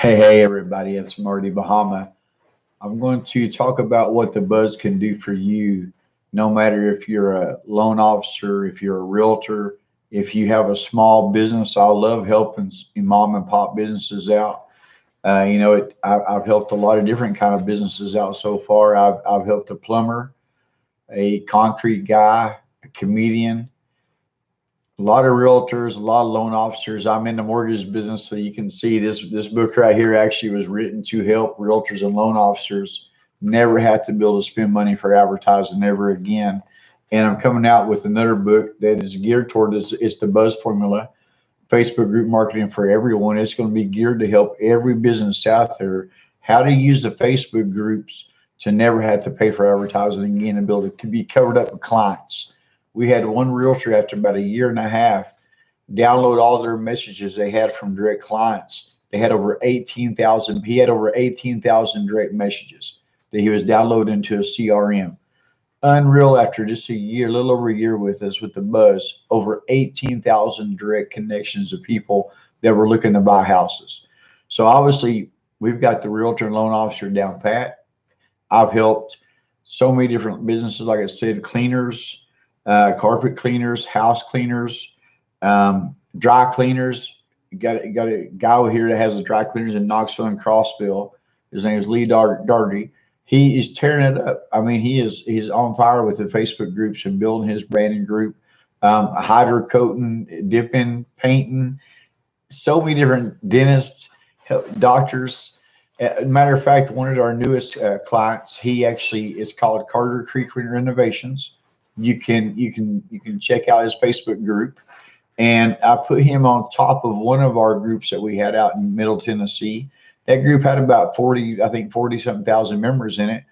Hey, everybody, it's Marty Bahama. I'm going to talk about what the buzz can do for you, no matter if you're a loan officer, if you're a realtor, if you have a small business. I love helping mom and pop businesses out. I've helped a lot of different kind of businesses out so far. I've helped a plumber, a concrete guy, a comedian, a lot of realtors, a lot of loan officers. I'm in the mortgage business, so you can see this book right here actually was written to help realtors and loan officers never have to be able to spend money for advertising ever again. And I'm coming out with another book that is geared toward this. It's the Buzz Formula, Facebook group marketing for everyone. It's going to be geared to help every business out there how to use the Facebook groups to never have to pay for advertising again and be able to be covered up with clients. We had one realtor after about a year and a half download all their messages they had from direct clients. They had over 18,000. He had over 18,000 direct messages that he was downloading to a CRM. Unreal after just a year, a little over a year with us with the buzz, over 18,000 direct connections of people that were looking to buy houses. So obviously, we've got the realtor and loan officer down pat. I've helped so many different businesses, like I said, cleaners, carpet cleaners, house cleaners, dry cleaners. You got a guy over here that has a dry cleaners in Knoxville and Crossville. His name is Lee Darty. He is tearing it up. I mean, he's on fire with the Facebook groups and building his branding group, hydrocoating, dipping, painting. So many different dentists, doctors. Matter of fact, one of our newest clients, he actually is called Carter Creek Renovations. You can check out his Facebook group, and I put him on top of one of our groups that we had out in Middle Tennessee. That group had about 40, I think 40 something thousand members in it.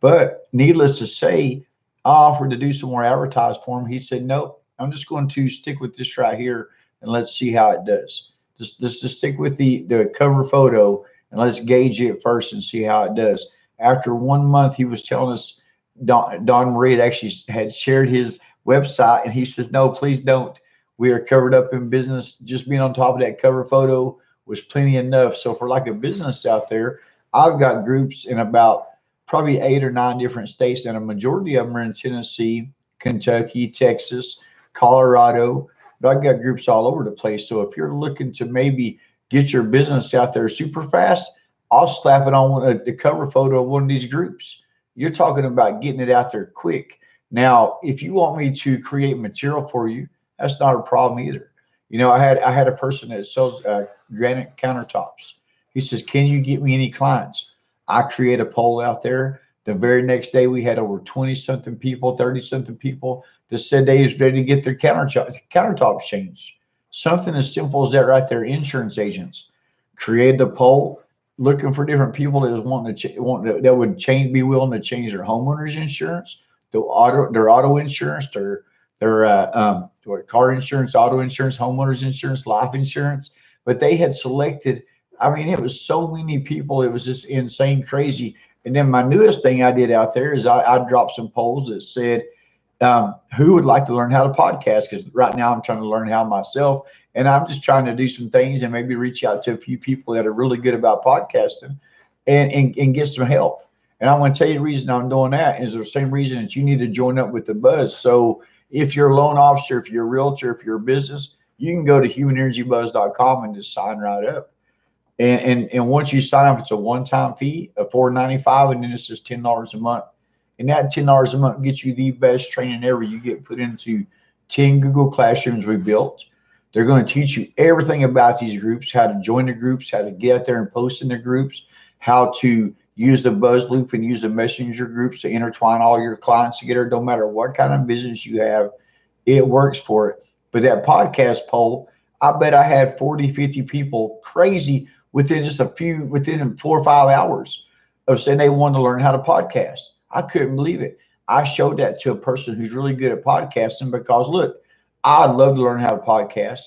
But needless to say, I offered to do some more advertise for him. He said, nope, I'm just going to stick with this right here and let's see how it does. Just stick with the cover photo and let's gauge it first and see how it does. After 1 month, he was telling us Don Marie had shared his website, and he says, no, please don't. We are covered up in business. Just being on top of that cover photo was plenty enough. So for like a business out there, I've got groups in about probably 8 or 9 different states, and a majority of them are in Tennessee, Kentucky, Texas, Colorado. But I've got groups all over the place. So if you're looking to maybe get your business out there super fast, I'll slap it on the cover photo of one of these groups. You're talking about getting it out there quick. Now, if you want me to create material for you, that's not a problem either. You know, I had a person that sells granite countertops. He says, "Can you get me any clients?" I create a poll out there. The very next day, we had over 20 something people, 30 something people that said they was ready to get their countertops changed. Something as simple as that right there. Insurance agents created a poll looking for different people that was wanting that would be willing to change their homeowners insurance, their auto insurance, their car insurance, auto insurance, homeowners insurance, life insurance. But they had selected, I mean, it was so many people, it was just insane, crazy. And then my newest thing I did out there is I dropped some polls that said, who would like to learn how to podcast? Because right now I'm trying to learn how myself, and I'm just trying to do some things and maybe reach out to a few people that are really good about podcasting and get some help. And I'm going to tell you the reason I'm doing that is the same reason that you need to join up with the buzz. So if you're a loan officer, if you're a realtor, if you're a business, you can go to humanenergybuzz.com and just sign right up. And once you sign up, it's a one-time fee of $4.95, and then it's just $10 a month. And that $10 a month gets you the best training ever. You get put into 10 Google Classrooms we built. They're going to teach you everything about these groups, how to join the groups, how to get out there and post in the groups, how to use the buzz loop and use the messenger groups to intertwine all your clients together. No matter what kind of business you have, it works for it. But that podcast poll, I bet I had 40, 50 people crazy within within 4 or 5 hours of saying they wanted to learn how to podcast. I couldn't believe it. I showed that to a person who's really good at podcasting because, look, I'd love to learn how to podcast.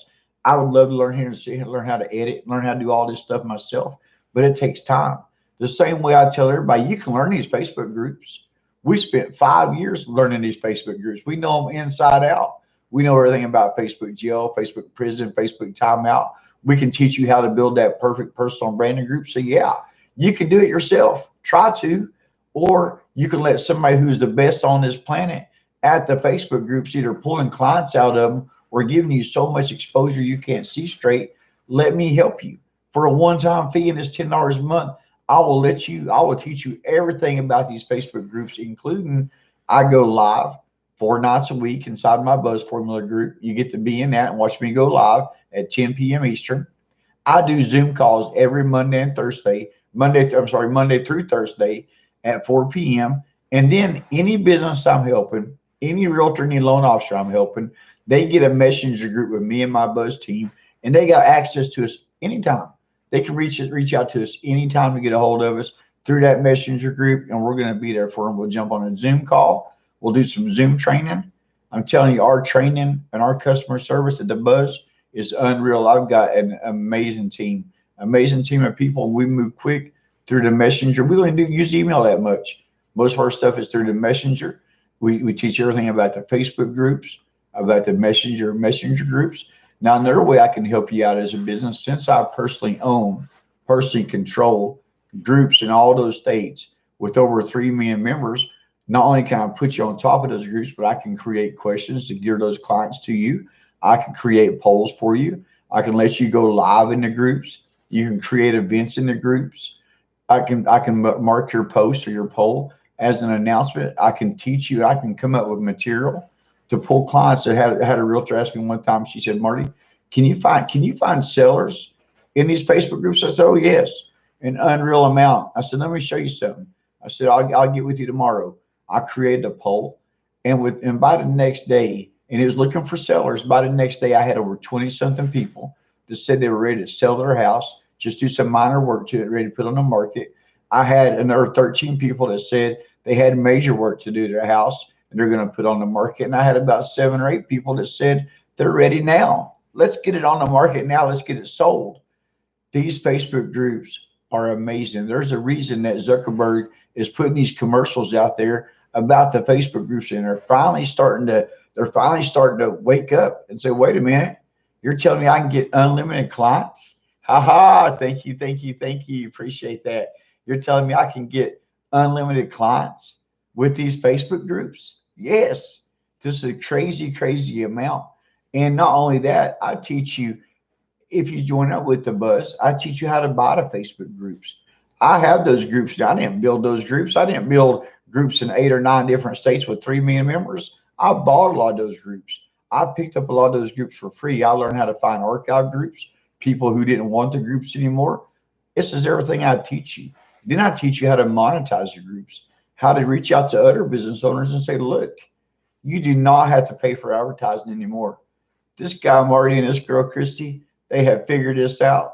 I would love to learn how to edit, learn how to do all this stuff myself, but it takes time. The same way I tell everybody, you can learn these Facebook groups. We spent 5 years learning these Facebook groups. We know them inside out. We know everything about Facebook jail, Facebook prison, Facebook timeout. We can teach you how to build that perfect personal branding group. So yeah, you can do it yourself. Try to, or you can let somebody who's the best on this planet at the Facebook groups either pulling clients out of them or giving you so much exposure you can't see straight. Let me help you for a one-time fee, and it's $10 a month. I will teach you everything about these Facebook groups, including I go live 4 nights a week inside my Buzz Formula group. You get to be in that and watch me go live at 10 p.m. Eastern. I do Zoom calls every Monday and Thursday, Monday through Thursday at 4 p.m. And then any business I'm helping, any realtor, any loan officer I'm helping, they get a messenger group with me and my Buzz team, and they got access to us anytime. They can reach out to us anytime to get a hold of us through that messenger group, and we're going to be there for them. We'll jump on a Zoom call. We'll do some Zoom training. I'm telling you, our training and our customer service at the Buzz is unreal. I've got an amazing team of people. We move quick through the messenger. We don't use email that much. Most of our stuff is through the messenger. We teach everything about the Facebook groups, about the messenger groups. Now, another way I can help you out as a business, since I personally control groups in all those states with over 3 million members, not only can I put you on top of those groups, but I can create questions to gear those clients to you. I can create polls for you. I can let you go live in the groups. You can create events in the groups. I can mark your post or your poll as an announcement. I can teach you. I can come up with material to pull clients. I had a realtor ask me one time. She said, "Marty, can you find sellers in these Facebook groups?" I said, "Oh yes, an unreal amount." I said, "Let me show you something." I said, "I'll get with you tomorrow." I created a poll, and by the next day, and it was looking for sellers. By the next day, I had over 20-something people that said they were ready to sell their house, just do some minor work to it, ready to put on the market. I had another 13 people that said they had major work to do to their house and they're going to put on the market. And I had about 7 or 8 people that said they're ready now. Let's get it on the market now. Let's get it sold. These Facebook groups are amazing. There's a reason that Zuckerberg is putting these commercials out there about the Facebook groups, and they're finally starting to wake up and say, "Wait a minute, you're telling me I can get unlimited clients?" Ha ha, thank you. Appreciate that. You're telling me I can get unlimited clients with these Facebook groups? Yes. This is a crazy amount. And not only that, I teach you, if you join up with the Buzz, I teach you how to buy the Facebook groups. I have those groups. I didn't build those groups. I didn't build groups in 8 or 9 different states with 3 million members. I bought a lot of those groups. I picked up a lot of those groups for free. I learned how to find archive groups, people who didn't want the groups anymore. This is everything I teach you. Then I teach you how to monetize your groups, how to reach out to other business owners and say, "Look, you do not have to pay for advertising anymore. This guy Marty and this girl Christy, they have figured this out.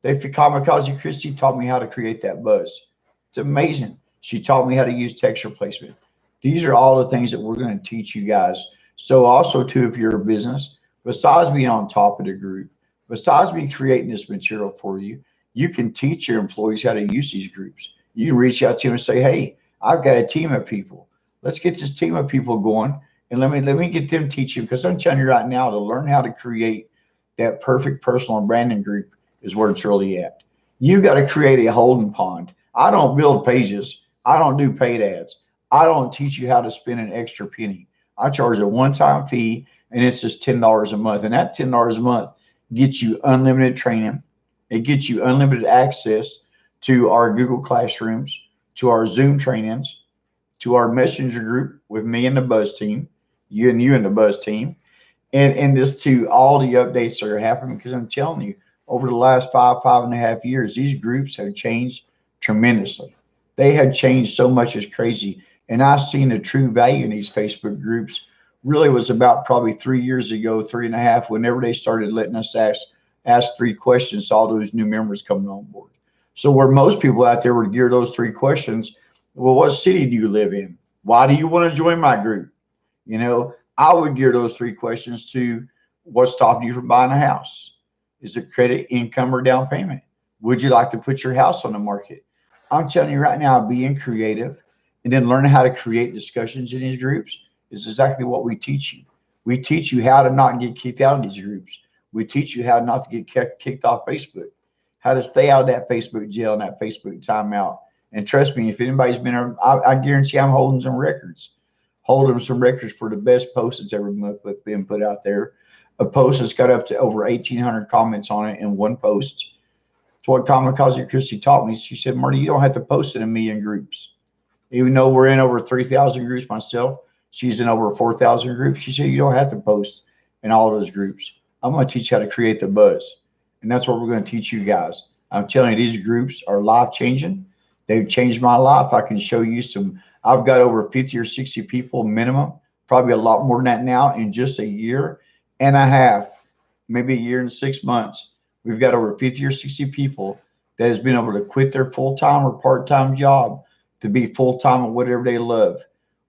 Kamikaze Christy taught me how to create that buzz. It's amazing. She taught me how to use texture placement. These are all the things that we're going to teach you guys. So also too, if you're a business, besides being on top of the group, besides me creating this material for you, you can teach your employees how to use these groups. You can reach out to them and say, "Hey, I've got a team of people. Let's get this team of people going, and let me get them teaching." Because I'm telling you right now, to learn how to create that perfect personal branding group is where it's really at. You got to create a holding pond. I don't build pages. I don't do paid ads. I don't teach you how to spend an extra penny. I charge a one-time fee, and it's just $10 a month. And that $10 a month gets you unlimited training. It gets you unlimited access to our Google Classrooms, to our Zoom trainings, to our Messenger group with me and the Buzz team, you and the Buzz team, and just to all the updates that are happening. Because I'm telling you, over the last 5.5 years, these groups have changed tremendously. They have changed so much, it's crazy. And I've seen the true value in these Facebook groups really was about probably 3 years ago, 3.5, whenever they started letting us ask 3 questions to all those new members coming on board. So where most people out there would gear those 3 questions, well, what city do you live in? Why do you want to join my group? You know, I would gear those 3 questions to what's stopping you from buying a house? Is it credit, income, or down payment? Would you like to put your house on the market? I'm telling you right now, being creative and then learning how to create discussions in these groups is exactly what we teach you. We teach you how to not get kicked out of these groups. We teach you how not to get kicked off Facebook, how to stay out of that Facebook jail and that Facebook timeout. And trust me, if anybody's been there, I guarantee I'm holding some records. Holding some records for the best post that's ever been put out there. A post that's got up to over 1,800 comments on it in one post. It's what Kamikaze Christie taught me. She said, Marty, you don't have to post in 1 million groups. Even though we're in over 3,000 groups myself, she's in over 4,000 groups. She said, you don't have to post in all those groups. I'm going to teach you how to create the buzz. And that's what we're going to teach you guys. I'm telling you, these groups are life changing. They've changed my life. I can show you some. I've got over 50 or 60 people minimum, probably a lot more than that now in just a year and a half, maybe a year and 6 months. We've got over 50 or 60 people that has been able to quit their full-time or part-time job to be full-time at whatever they love,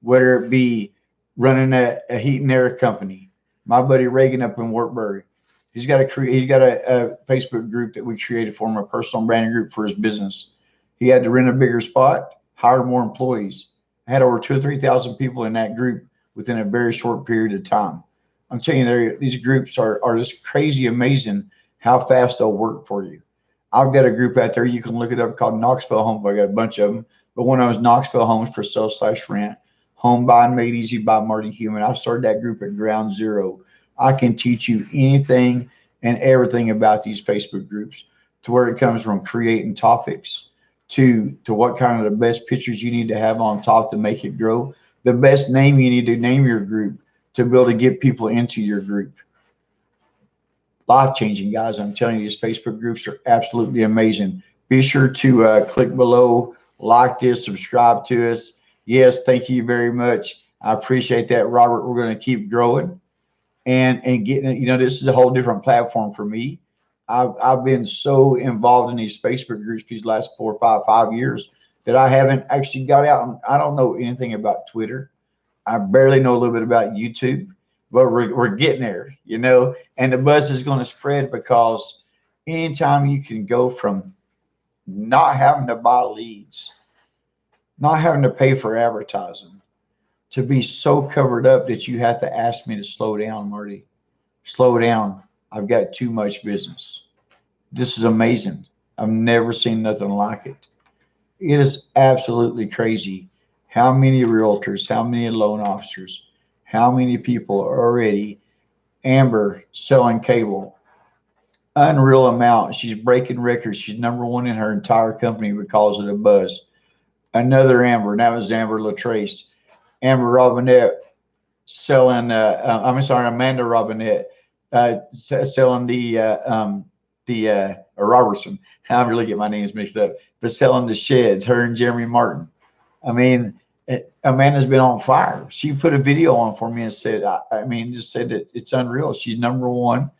whether it be running a heat and air company. My buddy Reagan up in Wartburg, he's got a Facebook group that we created for him, a personal branding group for his business. He had to rent a bigger spot, hire more employees. I had over 2,000 or 3,000 people in that group within a very short period of time. I'm telling you, these groups are just crazy amazing how fast they'll work for you. I've got a group out there, you can look it up, called Knoxville Homes. I got a bunch of them, but one of them is Knoxville Homes for Sell/Rent. Home Buying Made Easy by Marty Human. I started that group at ground zero. I can teach you anything and everything about these Facebook groups, to where it comes from creating topics to what kind of the best pictures you need to have on top to make it grow, the best name you need to name your group to be able to get people into your group. Life changing, guys. I'm telling you, these Facebook groups are absolutely amazing. Be sure to click below, like this, subscribe to us. Yes, thank you very much. I appreciate that, Robert. We're going to keep growing and getting, this is a whole different platform for me. I've been so involved in these Facebook groups these last 4 or 5 years that I haven't actually got out. I don't know anything about Twitter. I barely know a little bit about YouTube, but we're getting there, and the buzz is going to spread, because anytime you can go from not having to buy leads, not having to pay for advertising, to be so covered up that you have to ask me to slow down, Marty. Slow down. I've got too much business. This is amazing. I've never seen nothing like it. It is absolutely crazy how many realtors, how many loan officers, how many people are already Amber selling cable. Unreal amount. She's breaking records. She's #1 in her entire company because of the buzz. Another Amber, and that was Amber Latrace. Amber Robinette selling, Amanda Robinette selling Robertson. I really get my names mixed up, but selling the sheds, her and Jeremy Martin. I mean, Amanda's been on fire. She put a video on for me and said, just said that it's unreal. She's #1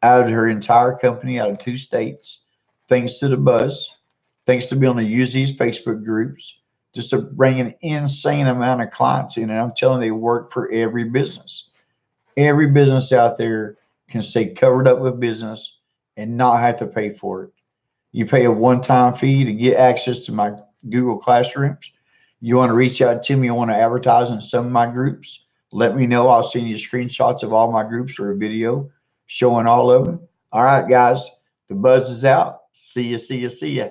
out of her entire company, out of 2 states, thanks to the buzz, thanks to being able to use these Facebook groups, just to bring an insane amount of clients in. And I'm telling you, they work for every business. Every business out there can stay covered up with business and not have to pay for it. You pay a one-time fee to get access to my Google Classrooms. You want to reach out to me, you want to advertise in some of my groups, let me know. I'll send you screenshots of all my groups or a video showing all of them. All right, guys, the buzz is out. See ya, see ya, see ya.